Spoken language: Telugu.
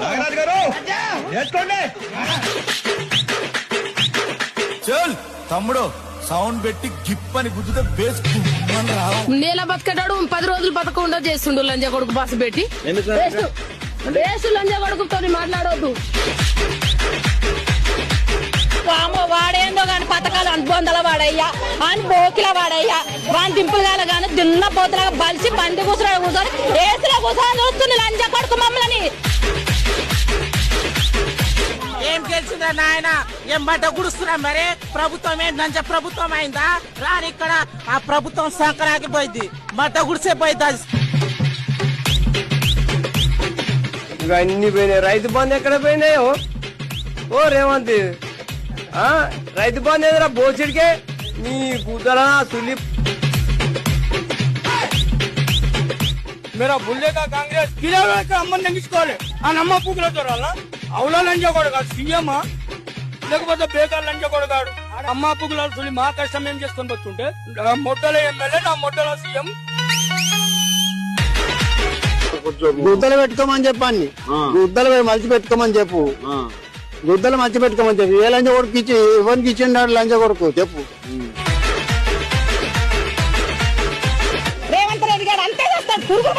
నాగరాజు గారు నేర్చుకోండి. చల్ తమ్ముడు సౌండ్ పెట్టి గిప్ అని గుద్దుతే బేస్ నేల బతకటాడు 10 రోజులు బతకుండా చేస్తుండు లంజ కొడుకు బస్సు పెట్టి బేసు లంజ కొడుకుతో మాట్లాడవద్దు. వాడేందో గాని పథకాలు అనుబంధాల వాడయ్యా అని బోకిల వాడయ్యా వాని దింపులు గాల గాని దిన్న పోతులాగా బలిసి బండి కూర్చున్నాడు కూర్చొని ఏసులో కూర్చొని చూస్తుంది లంజ కొడుకు మమ్మల్ని. ఏం తెలిసిందా నాయన ఏం బట్ట గుడుస్తున్నాం మరి ప్రభుత్వం ఏంటి నంజ ప్రభుత్వం అయిందా రాని ఇక్కడ ఆ ప్రభుత్వం సంక్రాంతి పోయింది మట్ట గుడిసే పోయింది. ఇక అన్ని పోయినాయి. రైతు బంధు ఎక్కడ పోయినాయో ఓ రేవంత్ రైతు బంధు ఏదైనా బోసిడికే నీ కూతురా సులి मेरा बुल्ले का कांग्रेस किलोमीटर అమ్మని తగ్గించుకోవాలి ఆ నమ్మ పూకుల దొరాల అవులా లంజ కొడగా సీఎం లేకపోతే బేకార్ లంజ కొడగాడు అమ్మ పూకుల సులి మా కష్టం ఏం చేసుకొని వస్తుంటే మొట్టల ఎమ్మెల్యే నా మొట్టల సీఎం. గుద్దలు పెట్టుకోమని చెప్పండి. గుద్దలు మలిచి పెట్టుకోమని చెప్పు. గుద్దలు మలిచి పెట్టుకోమని చెప్పు. ఏ లంజ కొడుకు ఇచ్చి ఎవరికి ఇచ్చిండాడు లంజ కొడుకు చెప్పు. రేవంత్ రెడ్డి గారు అంతే చేస్తాడు పురుగు